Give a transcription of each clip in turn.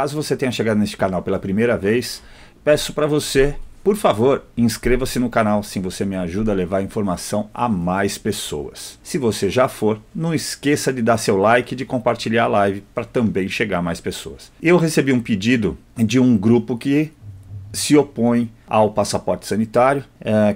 Caso você tenha chegado neste canal pela primeira vez, peço para você, por favor, inscreva-se no canal, assim você me ajuda a levar informação a mais pessoas. Se você já for, não esqueça de dar seu like e de compartilhar a live para também chegar a mais pessoas. Eu recebi um pedido de um grupo que se opõe ao passaporte sanitário.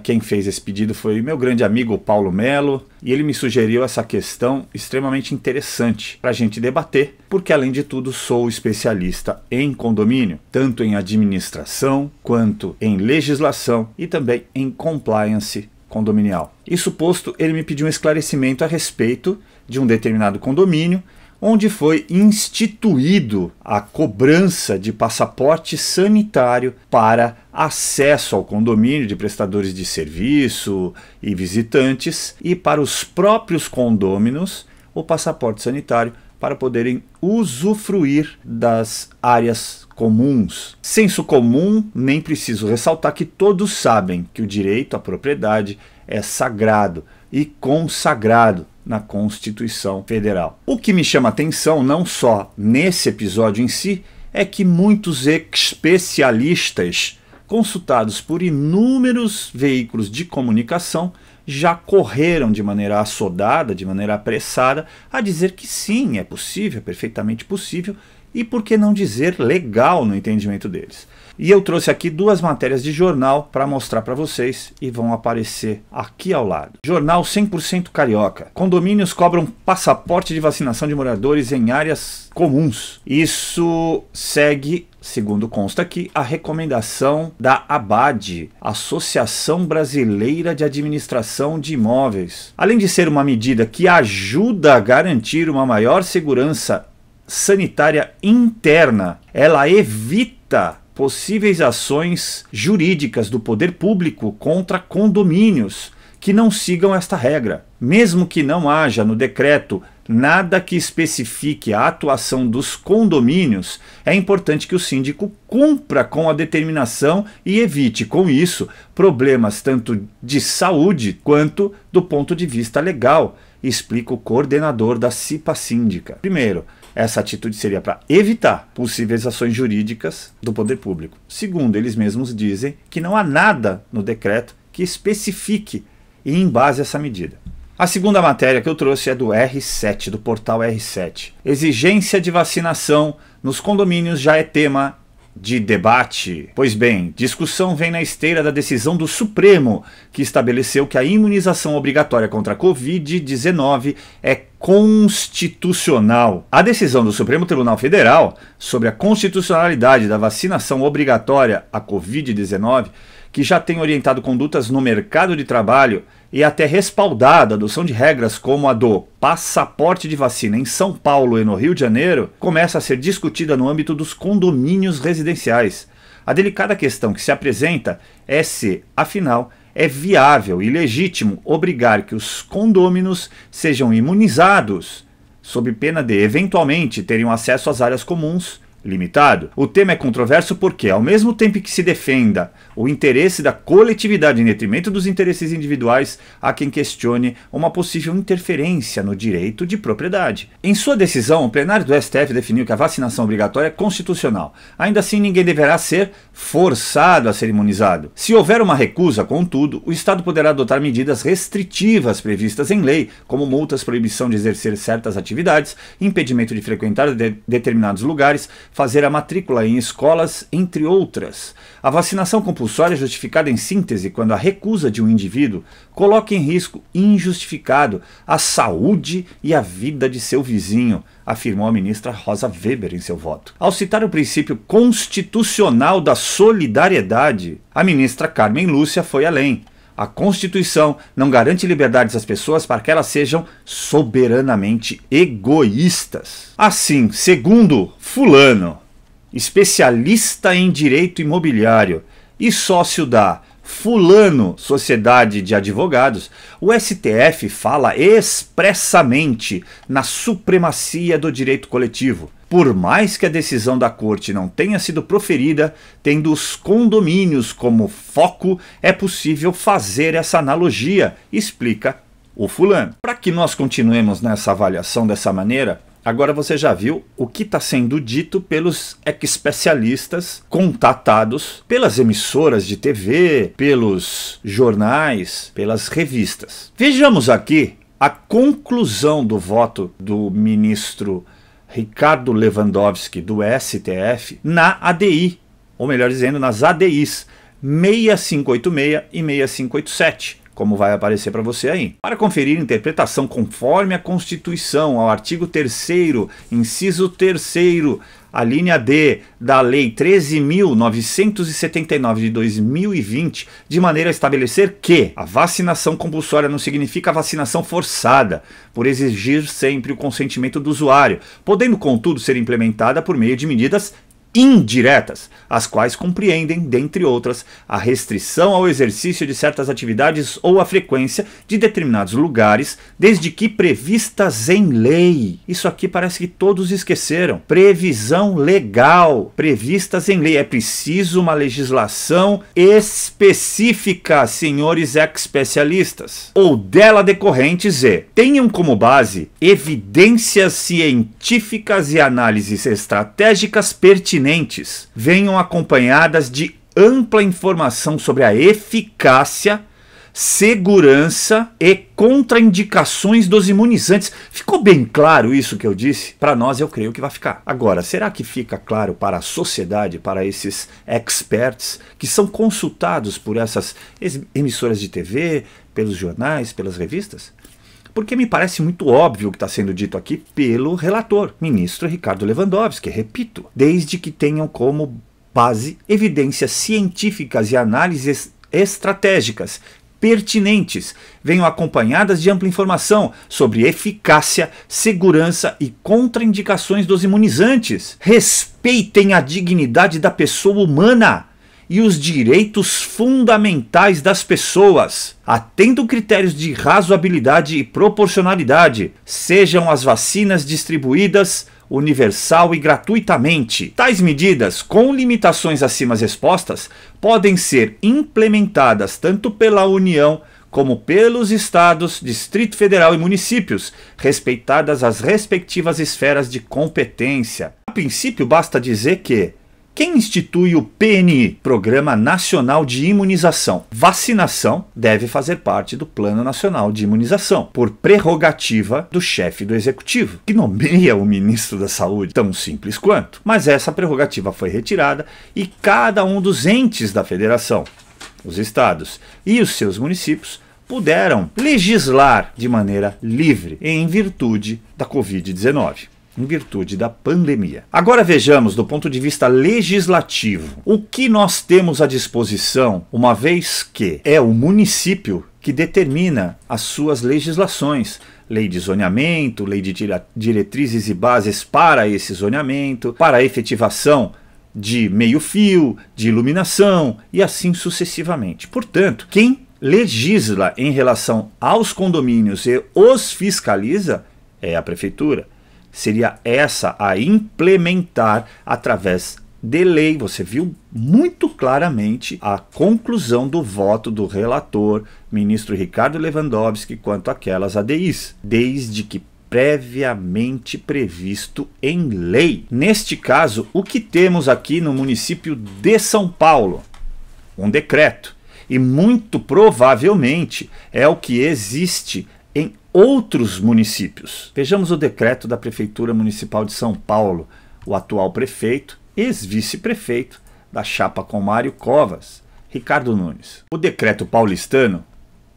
Quem fez esse pedido foi meu grande amigo Paulo Melo, e ele me sugeriu essa questão extremamente interessante para a gente debater, porque além de tudo sou especialista em condomínio, tanto em administração quanto em legislação e também em compliance condominial. Isso posto, ele me pediu um esclarecimento a respeito de um determinado condomínio onde foi instituído a cobrança de passaporte sanitário para acesso ao condomínio de prestadores de serviço e visitantes, e para os próprios condôminos o passaporte sanitário para poderem usufruir das áreas comuns. Senso comum, nem preciso ressaltar que todos sabem que o direito à propriedade é sagrado e consagrado na Constituição Federal. O que me chama a atenção, não só nesse episódio em si, é que muitos especialistas, consultados por inúmeros veículos de comunicação, já correram de maneira assodada, de maneira apressada, a dizer que sim, é possível, é perfeitamente possível, e por que não dizer legal no entendimento deles. E eu trouxe aqui duas matérias de jornal para mostrar para vocês e vão aparecer aqui ao lado. Jornal 100% Carioca. Condomínios cobram passaporte de vacinação de moradores em áreas comuns. Isso segue, segundo consta aqui, a recomendação da ABAD, Associação Brasileira de Administração de Imóveis. Além de ser uma medida que ajuda a garantir uma maior segurança sanitária interna, ela evita possíveis ações jurídicas do poder público contra condomínios que não sigam esta regra. Mesmo que não haja no decreto nada que especifique a atuação dos condomínios, é importante que o síndico cumpra com a determinação e evite, com isso, problemas tanto de saúde quanto do ponto de vista legal, explica o coordenador da CIPA Síndica. Primeiro, essa atitude seria para evitar possíveis ações jurídicas do poder público. Segundo, eles mesmos dizem que não há nada no decreto que especifique e embase essa medida. A segunda matéria que eu trouxe é do R7, do portal R7. Exigência de vacinação nos condomínios já é tema de debate. Pois bem, discussão vem na esteira da decisão do Supremo, que estabeleceu que a imunização obrigatória contra a Covid-19 é constitucional. A decisão do Supremo Tribunal Federal sobre a constitucionalidade da vacinação obrigatória à Covid-19, que já tem orientado condutas no mercado de trabalho e até respaldado a adoção de regras como a do passaporte de vacina em São Paulo e no Rio de Janeiro, começa a ser discutida no âmbito dos condomínios residenciais. A delicada questão que se apresenta é se, afinal, é viável e legítimo obrigar que os condôminos sejam imunizados, sob pena de, eventualmente, terem acesso às áreas comuns limitado. O tema é controverso porque, ao mesmo tempo que se defenda o interesse da coletividade em detrimento dos interesses individuais, há quem questione uma possível interferência no direito de propriedade. Em sua decisão, o plenário do STF definiu que a vacinação obrigatória é constitucional. Ainda assim, ninguém deverá ser forçado a ser imunizado. Se houver uma recusa, contudo, o Estado poderá adotar medidas restritivas previstas em lei, como multas, proibição de exercer certas atividades, impedimento de frequentar determinados lugares, fazer a matrícula em escolas, entre outras. A vacinação compulsória é justificada em síntese quando a recusa de um indivíduo coloca em risco injustificado a saúde e a vida de seu vizinho, afirmou a ministra Rosa Weber em seu voto. Ao citar o princípio constitucional da solidariedade, a ministra Carmen Lúcia foi além. A Constituição não garante liberdades às pessoas para que elas sejam soberanamente egoístas. Assim, segundo fulano, especialista em direito imobiliário e sócio da fulano Sociedade de Advogados, o STF fala expressamente na supremacia do direito coletivo. Por mais que a decisão da corte não tenha sido proferida, tendo os condomínios como foco, é possível fazer essa analogia, explica o fulano. Para que nós continuemos nessa avaliação dessa maneira, Agora você já viu o que está sendo dito pelos especialistas contatados pelas emissoras de TV, pelos jornais, pelas revistas. Vejamos aqui a conclusão do voto do ministro Ricardo Lewandowski do STF na ADI, ou melhor dizendo, nas ADIs 6586 e 6587, como vai aparecer para você aí. Para conferir interpretação conforme a Constituição, ao artigo 3º, inciso 3º, a linha D da Lei 13.979 de 2020, de maneira a estabelecer que a vacinação compulsória não significa vacinação forçada, por exigir sempre o consentimento do usuário, podendo, contudo, ser implementada por meio de medidas indiretas, as quais compreendem, dentre outras, a restrição ao exercício de certas atividades ou a frequência de determinados lugares, desde que previstas em lei. Isso aqui parece que todos esqueceram. Previsão legal, previstas em lei. É preciso uma legislação específica, senhores especialistas, ou dela decorrentes e tenham como base evidências científicas e análises estratégicas pertinentes, venham acompanhadas de ampla informação sobre a eficácia, segurança e contraindicações dos imunizantes. Ficou bem claro isso que eu disse? Para nós eu creio que vai ficar. Agora, será que fica claro para a sociedade, para esses experts que são consultados por essas emissoras de TV, pelos jornais, pelas revistas? Porque me parece muito óbvio o que está sendo dito aqui pelo relator, ministro Ricardo Lewandowski, repito, desde que tenham como base evidências científicas e análises estratégicas pertinentes, venham acompanhadas de ampla informação sobre eficácia, segurança e contraindicações dos imunizantes. Respeitem a dignidade da pessoa humana e os direitos fundamentais das pessoas, atendo critérios de razoabilidade e proporcionalidade, sejam as vacinas distribuídas universal e gratuitamente. Tais medidas, com limitações acima expostas, podem ser implementadas tanto pela União como pelos estados, Distrito Federal e municípios, respeitadas as respectivas esferas de competência. A princípio, basta dizer que quem institui o PNI, Programa Nacional de Imunização? Vacinação deve fazer parte do Plano Nacional de Imunização, por prerrogativa do chefe do Executivo, que nomeia o ministro da Saúde, tão simples quanto. Mas essa prerrogativa foi retirada e cada um dos entes da federação, os estados e os seus municípios, puderam legislar de maneira livre em virtude da Covid-19. Em virtude da pandemia. Agora vejamos, do ponto de vista legislativo, o que nós temos à disposição, uma vez que é o município que determina as suas legislações. Lei de zoneamento, lei de diretrizes e bases para esse zoneamento, para a efetivação de meio-fio, de iluminação e assim sucessivamente. Portanto, quem legisla em relação aos condomínios e os fiscaliza é a prefeitura. Seria essa a implementar através de lei. Você viu muito claramente a conclusão do voto do relator, ministro Ricardo Lewandowski, quanto àquelas ADIs, desde que previamente previsto em lei. Neste caso, o que temos aqui no município de São Paulo? Um decreto. E muito provavelmente é o que existe em outros municípios. Vejamos o decreto da Prefeitura Municipal de São Paulo. O atual prefeito, ex-vice-prefeito da chapa com Mário Covas, Ricardo Nunes. O decreto paulistano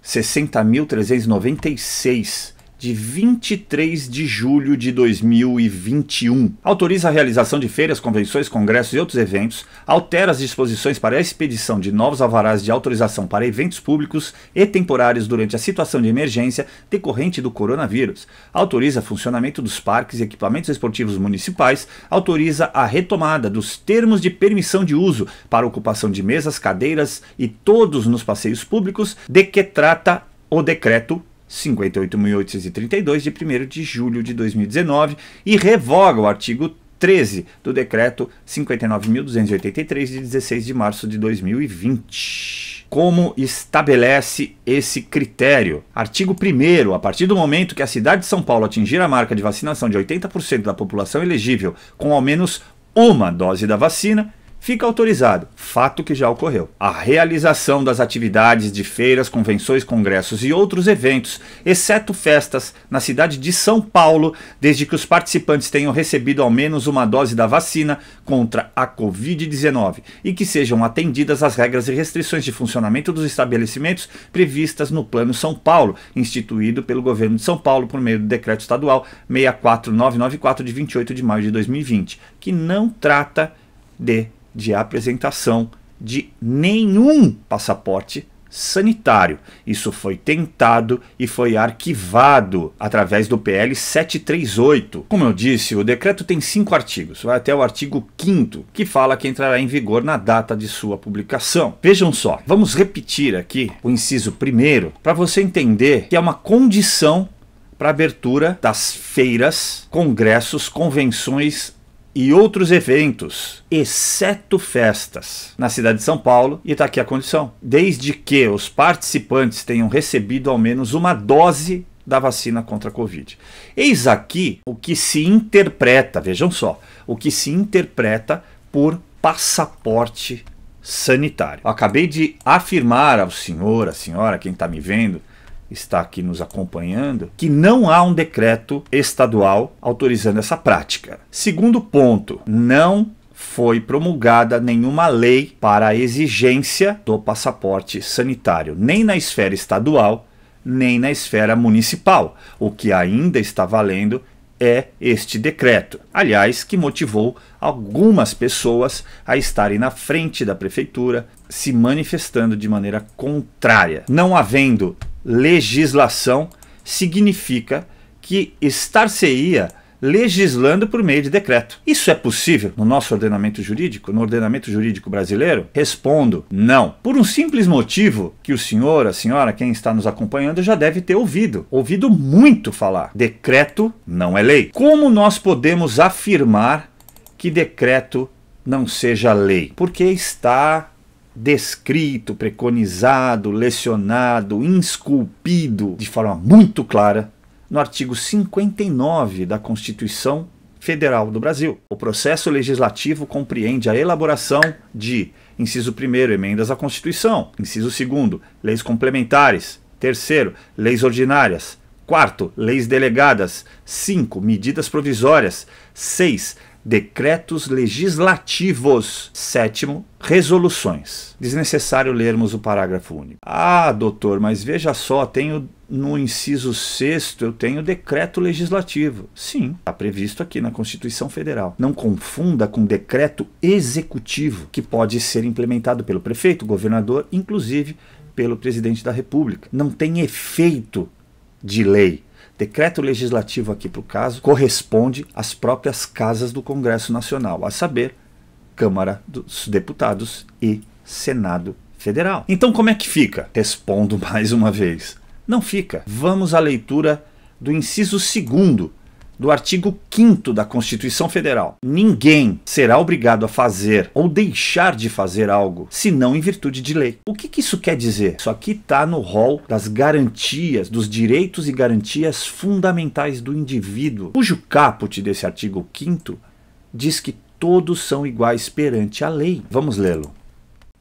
60.396, de 23 de julho de 2021. Autoriza a realização de feiras, convenções, congressos e outros eventos, altera as disposições para a expedição de novos alvarás de autorização para eventos públicos e temporários durante a situação de emergência decorrente do coronavírus, autoriza funcionamento dos parques e equipamentos esportivos municipais, autoriza a retomada dos termos de permissão de uso para ocupação de mesas, cadeiras e todos nos passeios públicos, de que trata o decreto 58.832, de 1º de julho de 2019, e revoga o artigo 13 do decreto 59.283, de 16 de março de 2020. Como estabelece esse critério? Artigo 1º, a partir do momento que a cidade de São Paulo atingir a marca de vacinação de 80% da população elegível com ao menos uma dose da vacina, fica autorizado, fato que já ocorreu, a realização das atividades de feiras, convenções, congressos e outros eventos, exceto festas, na cidade de São Paulo, desde que os participantes tenham recebido ao menos uma dose da vacina contra a Covid-19 e que sejam atendidas as regras e restrições de funcionamento dos estabelecimentos previstas no Plano São Paulo, instituído pelo governo de São Paulo por meio do Decreto Estadual 64994 de 28 de maio de 2020, que não trata de apresentação de nenhum passaporte sanitário. Isso foi tentado e foi arquivado através do PL 738. Como eu disse, o decreto tem 5 artigos, vai até o artigo 5º, que fala que entrará em vigor na data de sua publicação. Vejam só, vamos repetir aqui o inciso 1º para você entender que é uma condição para a abertura das feiras, congressos, convenções e outros eventos, exceto festas, na cidade de São Paulo, e está aqui a condição, desde que os participantes tenham recebido ao menos uma dose da vacina contra a Covid. Eis aqui o que se interpreta, vejam só, o que se interpreta por passaporte sanitário. Eu acabei de afirmar ao senhor, à senhora, quem está me vendo, está aqui nos acompanhando, que não há um decreto estadual autorizando essa prática. Segundo ponto, não foi promulgada nenhuma lei para a exigência do passaporte sanitário, nem na esfera estadual, nem na esfera municipal. O que ainda está valendo é este decreto, aliás, que motivou algumas pessoas a estarem na frente da prefeitura, se manifestando de maneira contrária. Não havendo legislação, significa que estar-se-ia legislando por meio de decreto. Isso é possível no nosso ordenamento jurídico, no ordenamento jurídico brasileiro? Respondo, não. Por um simples motivo que o senhor, a senhora, quem está nos acompanhando já deve ter ouvido muito falar. Decreto não é lei. Como nós podemos afirmar que decreto não seja lei? Porque está descrito, preconizado, lecionado, esculpido de forma muito clara no artigo 59 da Constituição Federal do Brasil. O processo legislativo compreende a elaboração de, inciso 1º, emendas à Constituição, inciso 2º, leis complementares, 3º, leis ordinárias, 4º, leis delegadas, 5º, medidas provisórias, 6º, decretos legislativos, 7º, resoluções. Desnecessário lermos o parágrafo único. Ah, doutor, mas veja só, tenho no inciso 6º, eu tenho decreto legislativo. Sim, está previsto aqui na Constituição Federal. Não confunda com decreto executivo, que pode ser implementado pelo prefeito, governador, inclusive pelo presidente da República. Não tem efeito de lei. Decreto legislativo aqui para o caso corresponde às próprias casas do Congresso Nacional, a saber, Câmara dos Deputados e Senado Federal. Então como é que fica? Respondo mais uma vez. Não fica. Vamos à leitura do inciso 2º do artigo 5º da Constituição Federal. Ninguém será obrigado a fazer ou deixar de fazer algo, senão em virtude de lei. O que isso quer dizer? Isso aqui está no rol das garantias, dos direitos e garantias fundamentais do indivíduo, cujo caput desse artigo 5º diz que todos são iguais perante a lei. Vamos lê-lo.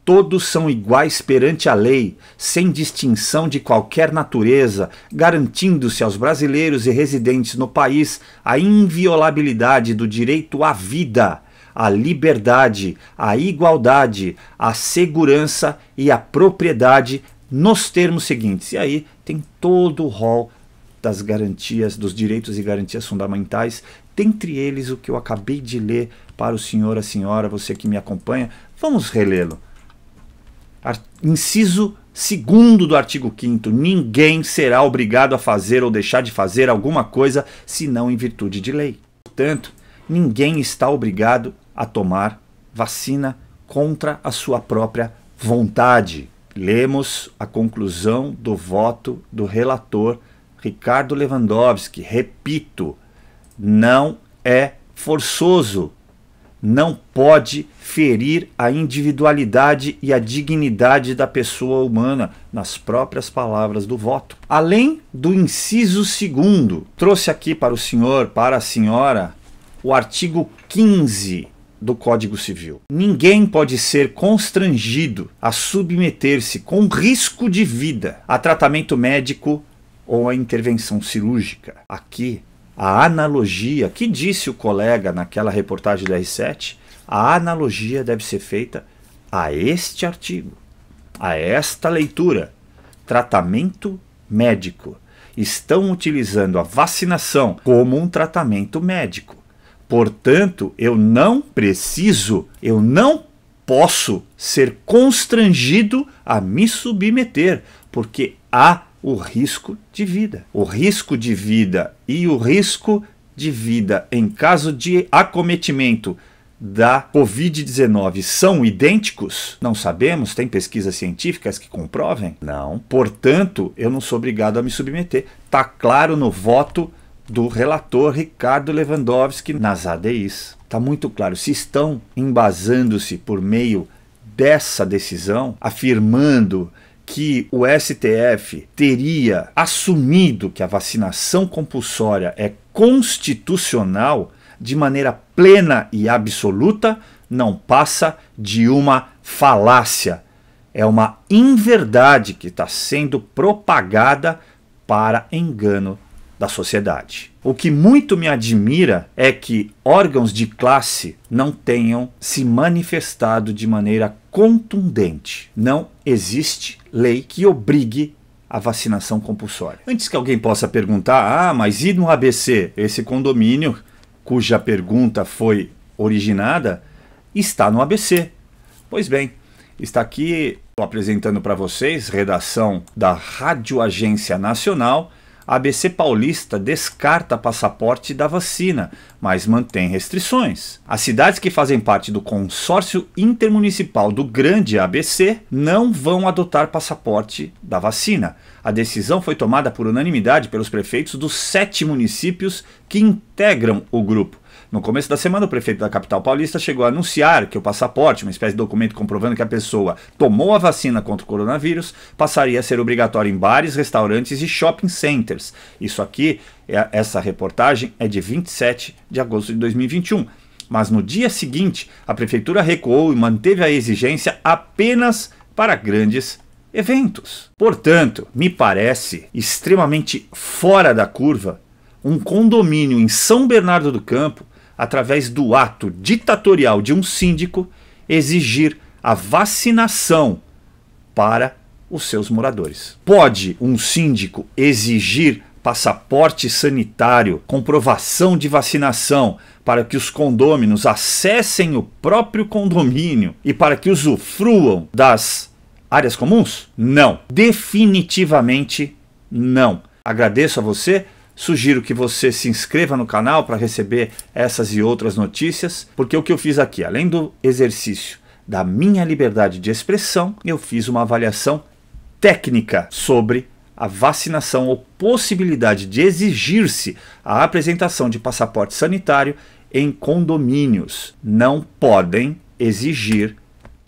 Todos são iguais perante a lei, sem distinção de qualquer natureza, garantindo-se aos brasileiros e residentes no país a inviolabilidade do direito à vida, à liberdade, à igualdade, à segurança e à propriedade nos termos seguintes. E aí tem todo o rol das garantias, dos direitos e garantias fundamentais, dentre eles o que eu acabei de ler para o senhor, a senhora, você que me acompanha. Vamos relê-lo. Inciso 2º do artigo 5º, ninguém será obrigado a fazer ou deixar de fazer alguma coisa senão em virtude de lei. Portanto, ninguém está obrigado a tomar vacina contra a sua própria vontade. Lemos a conclusão do voto do relator Ricardo Lewandowski. Repito, não é forçoso. não pode ferir a individualidade e a dignidade da pessoa humana, nas próprias palavras do voto. Além do inciso 2º, trouxe aqui para o senhor, para a senhora, o artigo 15 do Código Civil. Ninguém pode ser constrangido a submeter-se com risco de vida a tratamento médico ou a intervenção cirúrgica. Aqui, a analogia, que disse o colega naquela reportagem da R7, a analogia deve ser feita a este artigo, a esta leitura. Tratamento médico. Estão utilizando a vacinação como um tratamento médico. Portanto, eu não posso ser constrangido a me submeter, porque há o risco de vida. O risco de vida e o risco de vida em caso de acometimento da Covid-19 são idênticos? Não sabemos, tem pesquisas científicas que comprovem? Não. Portanto, eu não sou obrigado a me submeter. Está claro no voto do relator Ricardo Lewandowski nas ADIs. Está muito claro. Se estão embasando-se por meio dessa decisão, afirmando que o STF teria assumido que a vacinação compulsória é constitucional de maneira plena e absoluta, não passa de uma falácia. É uma inverdade que está sendo propagada para engano da sociedade. O que muito me admira é que órgãos de classe não tenham se manifestado de maneira contundente. Não existe lei que obrigue a vacinação compulsória. Antes que alguém possa perguntar, mas e no ABC? Esse condomínio cuja pergunta foi originada está no ABC. Pois bem, está aqui, estou apresentando para vocês, redação da Rádio Agência Nacional. A ABC Paulista descarta passaporte da vacina, mas mantém restrições. As cidades que fazem parte do consórcio intermunicipal do Grande ABC não vão adotar passaporte da vacina. A decisão foi tomada por unanimidade pelos prefeitos dos 7 municípios que integram o grupo. No começo da semana, o prefeito da capital paulista chegou a anunciar que o passaporte, uma espécie de documento comprovando que a pessoa tomou a vacina contra o coronavírus, passaria a ser obrigatório em bares, restaurantes e shopping centers. Isso aqui, essa reportagem é de 27 de agosto de 2021. Mas no dia seguinte, a prefeitura recuou e manteve a exigência apenas para grandes eventos. Portanto, me parece extremamente fora da curva um condomínio em São Bernardo do Campo, através do ato ditatorial de um síndico, exigir a vacinação para os seus moradores. Pode um síndico exigir passaporte sanitário, comprovação de vacinação para que os condôminos acessem o próprio condomínio e para que usufruam das áreas comuns? Não. Definitivamente não. Agradeço a você. Sugiro que você se inscreva no canal para receber essas e outras notícias, porque o que eu fiz aqui, além do exercício da minha liberdade de expressão, eu fiz uma avaliação técnica sobre a vacinação ou possibilidade de exigir-se a apresentação de passaporte sanitário em condomínios. Não podem exigir.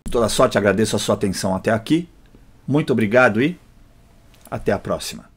Com toda sorte, agradeço a sua atenção até aqui. Muito obrigado e até a próxima.